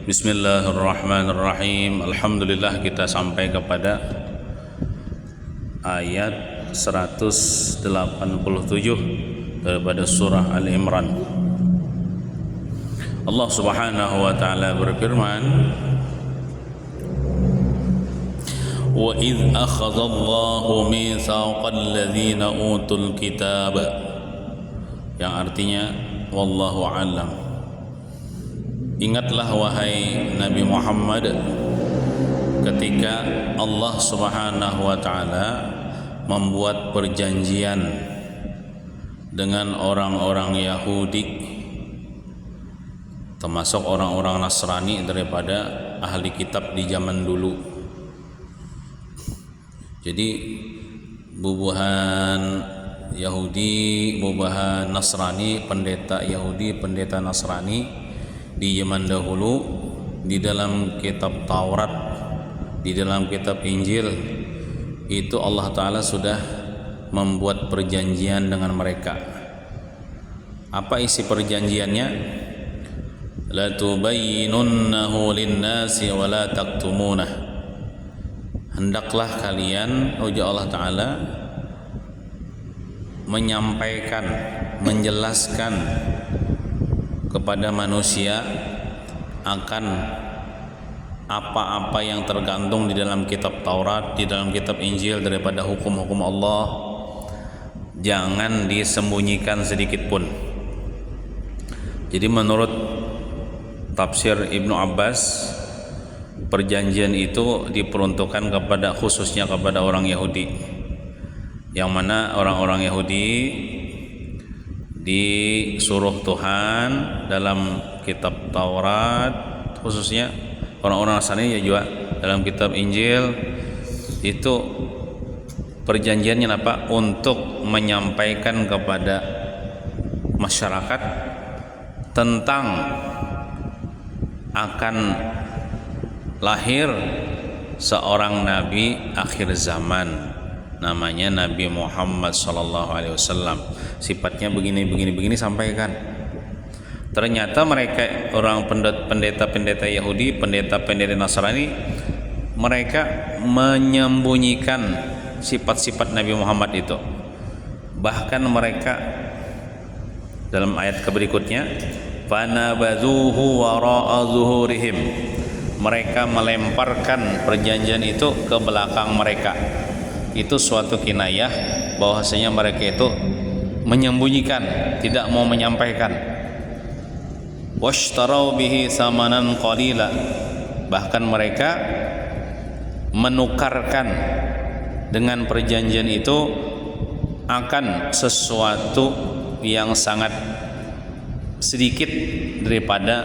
Bismillahirrahmanirrahim. Alhamdulillah, kita sampai kepada ayat 187 daripada surah Al-Imran. Allah Subhanahu wa taala berfirman, "Wa idz akhadallahu mitsaqal ladzina utul kitab," yang artinya wallahu a'lam. Ingatlah wahai Nabi Muhammad ketika Allah Subhanahu wa taala membuat perjanjian dengan orang-orang Yahudi, termasuk orang-orang Nasrani daripada ahli kitab di zaman dulu. Jadi bubuhan Yahudi, bubuhan Nasrani, pendeta Yahudi, pendeta Nasrani di zaman dahulu, di dalam kitab Taurat, di dalam kitab Injil, itu Allah Ta'ala sudah membuat perjanjian dengan mereka. Apa isi perjanjiannya? La tubayyinunnahu linnasi wa la taktumunah. Hendaklah kalian, ujar Allah Ta'ala, menyampaikan, menjelaskan kepada manusia akan apa-apa yang tergantung di dalam kitab Taurat, di dalam kitab Injil daripada hukum-hukum Allah. Jangan disembunyikan sedikit pun. Jadi menurut tafsir Ibnu Abbas, perjanjian itu diperuntukkan kepada, khususnya kepada orang Yahudi, yang mana orang-orang Yahudi disuruh Tuhan dalam kitab Taurat, khususnya orang-orang Nasrani ya juga dalam kitab Injil, itu perjanjiannya apa? Untuk menyampaikan kepada masyarakat tentang akan lahir seorang nabi akhir zaman, namanya Nabi Muhammad SAW. Sifatnya begini sampaikan. Ternyata mereka orang pendeta-pendeta Yahudi, pendeta-pendeta Nasrani, mereka menyembunyikan sifat-sifat Nabi Muhammad itu. Bahkan mereka dalam ayat berikutnya, fanabadhuhu wara'a zuhurihim, mereka melemparkan perjanjian itu ke belakang mereka. Itu suatu kinayah bahwasanya mereka itu menyembunyikan, tidak mau menyampaikan. Washtarau bihi samanan qalila, bahkan mereka menukarkan dengan perjanjian itu akan sesuatu yang sangat sedikit daripada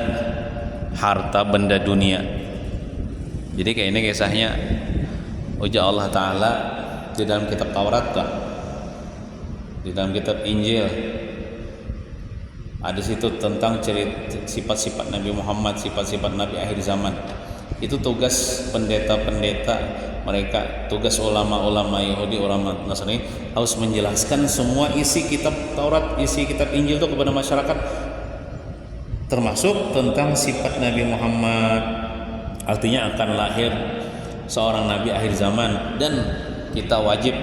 harta benda dunia. Jadi kayak ini kisahnya ujar Allah Ta'ala di dalam kitab Taurat, di dalam kitab Injil, ada situ tentang cerita sifat-sifat Nabi Muhammad, sifat-sifat Nabi akhir zaman. Itu tugas pendeta-pendeta mereka, tugas ulama-ulama Yahudi, ulama Nasrani, harus menjelaskan semua isi kitab Taurat, isi kitab Injil itu kepada masyarakat, termasuk tentang sifat Nabi Muhammad, artinya akan lahir seorang nabi akhir zaman, dan kita wajib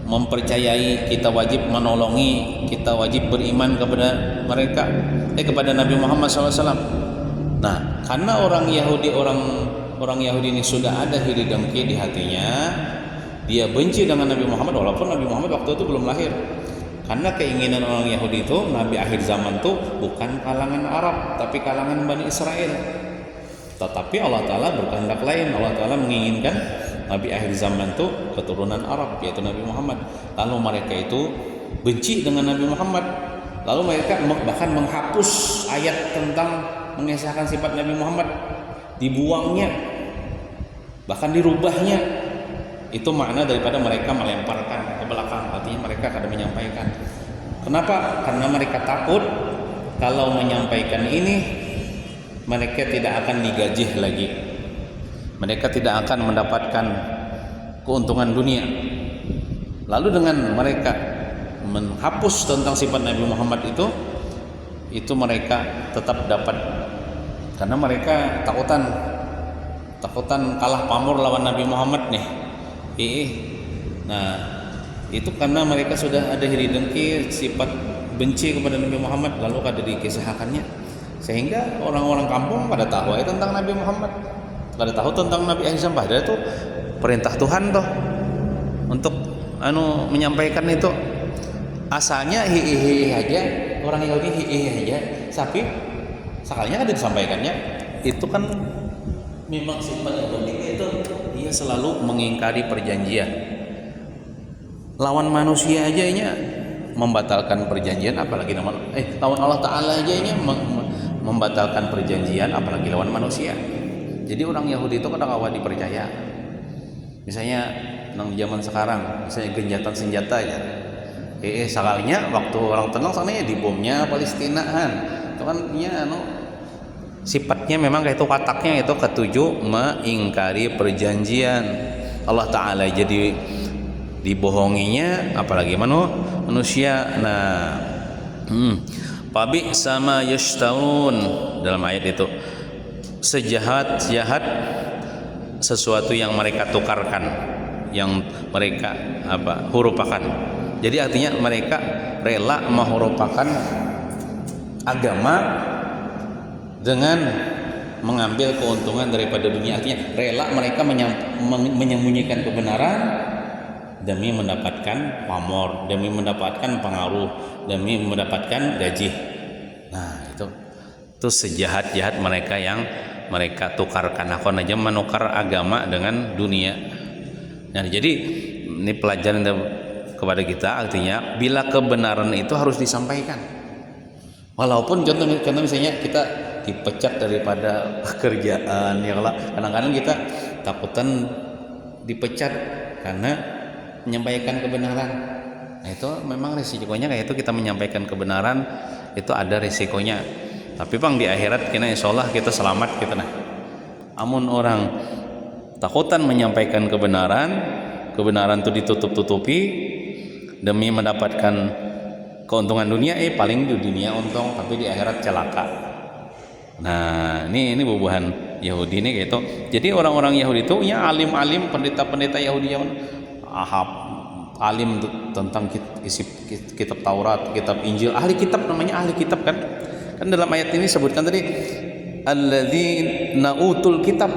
mempercayai, kita wajib menolongi, kita wajib beriman kepada mereka, kepada Nabi Muhammad SAW. Nah, karena orang Yahudi ini sudah ada iri dengki di hatinya, dia benci dengan Nabi Muhammad walaupun Nabi Muhammad waktu itu belum lahir. Karena keinginan orang Yahudi itu Nabi akhir zaman itu bukan kalangan Arab, tapi kalangan Bani Israel. Tetapi Allah Ta'ala berkehendak lain. Allah Ta'ala menginginkan Nabi akhir zaman itu keturunan Arab, yaitu Nabi Muhammad. Lalu mereka itu benci dengan Nabi Muhammad. Lalu mereka bahkan menghapus ayat tentang mengesahkan sifat Nabi Muhammad, dibuangnya, bahkan dirubahnya. Itu makna daripada mereka melemparkan ke belakang, artinya mereka kada menyampaikan. Kenapa? Karena mereka takut kalau menyampaikan ini mereka tidak akan digaji lagi, mereka tidak akan mendapatkan keuntungan dunia. Lalu dengan mereka menghapus tentang sifat Nabi Muhammad itu mereka tetap dapat karena mereka takutan kalah pamor lawan Nabi Muhammad nih. Nah, itu karena mereka sudah ada iri dengki, sifat benci kepada Nabi Muhammad, lalu kada dikisahkannya, sehingga orang-orang kampung pada tahu tentang Nabi Muhammad, kada tahu tentang Nabi Isa. Padahal itu perintah Tuhan toh untuk menyampaikan itu. Asalnya hihihi aja, orang Yahudi hihihi aja, tapi sekalinya ada disampaikannya. Itu kan memang sifat Yahudi itu, dia selalu mengingkari perjanjian. Lawan manusia aja nya membatalkan perjanjian, apalagi lawan Allah Ta'ala aja nya membatalkan perjanjian, apalagi lawan manusia. Jadi orang Yahudi itu kadang awal dipercaya. Misalnya nang zaman sekarang, misalnya genjatan senjata aja. Sekalinya waktu orang tenang sana di bomnya Palestinaan. Itu kan sifatnya memang kayak itu, kataknya itu ketujuh mengingkari perjanjian. Allah Ta'ala jadi dibohonginya, apalagi manusia. Nah, pabi sama yashtaun dalam ayat itu, sejahat-jahat sesuatu yang mereka tukarkan, yang mereka hurupakan. Jadi artinya mereka rela menghurupakan agama dengan mengambil keuntungan daripada dunia. Artinya rela mereka menyembunyikan kebenaran demi mendapatkan pamor, demi mendapatkan pengaruh, demi mendapatkan gaji. Nah, itu sejahat-jahat mereka yang mereka tukarkan. Aku aja menukar agama dengan dunia. Nah, jadi ini pelajaran kepada kita, artinya bila kebenaran itu harus disampaikan. Walaupun contoh misalnya kita dipecat daripada pekerjaan, ya Allah, kadang-kadang kita takutan dipecat karena menyampaikan kebenaran. Nah, itu memang risikonya kayak itu, kita menyampaikan kebenaran itu ada risikonya. Tapi bang di akhirat kita insyaallah kita selamat kita nah. Amun orang takutan menyampaikan kebenaran itu ditutup-tutupi demi mendapatkan keuntungan dunia, paling di dunia untung tapi di akhirat celaka. Nah, ini bubuhan Yahudi ini gitu. Jadi orang-orang Yahudi itu ya alim-alim, pendeta-pendeta Yahudi yang alim tentang isi kitab Taurat, kitab Injil, ahli kitab, namanya ahli kitab kan. Kan dalam ayat ini sebutkan tadi alladzina utul kitab,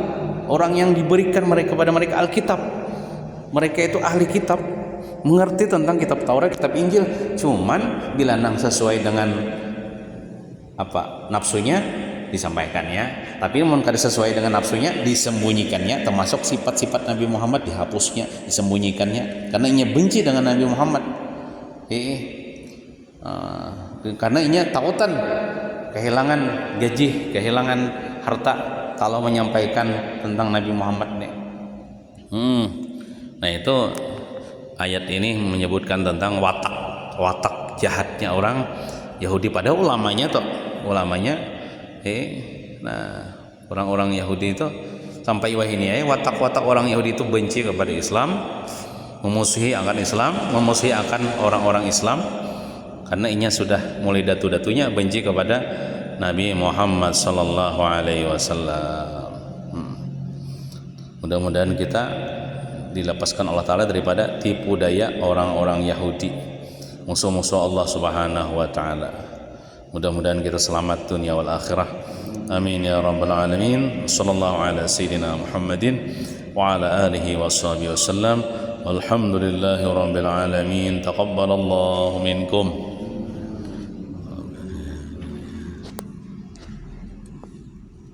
orang yang diberikan kepada mereka Alkitab. Mereka itu ahli kitab, mengerti tentang kitab Taurat, kitab Injil. Cuman bila nang sesuai dengan nafsunya disampaikannya, tapi mun kada sesuai dengan nafsunya disembunyikannya, termasuk sifat-sifat Nabi Muhammad dihapusnya, disembunyikannya karena ia benci dengan Nabi Muhammad. Karena ia takutan kehilangan gaji, kehilangan harta kalau menyampaikan tentang Nabi Muhammad nih. Nah, itu ayat ini menyebutkan tentang watak jahatnya orang Yahudi pada ulamanya nah, orang-orang Yahudi itu sampai wahini watak-watak orang Yahudi itu benci kepada Islam, memusuhi akan Islam, memusuhi akan orang-orang Islam, karena inya sudah mulai datu-datunya benci kepada Nabi Muhammad sallallahu alaihi wasallam. Mudah-mudahan kita dilepaskan Allah Ta'ala daripada tipu daya orang-orang Yahudi, musuh-musuh Allah Subhanahu wa Ta'ala. Mudah-mudahan kita selamat dunia wal akhirah. Amin ya rabbal alamin. Sallallahu ala sayyidina Muhammadin wa ala alihi wa sahbihi wasallam. Walhamdulillahi rabbil alamin. Taqabbalallahu minkum.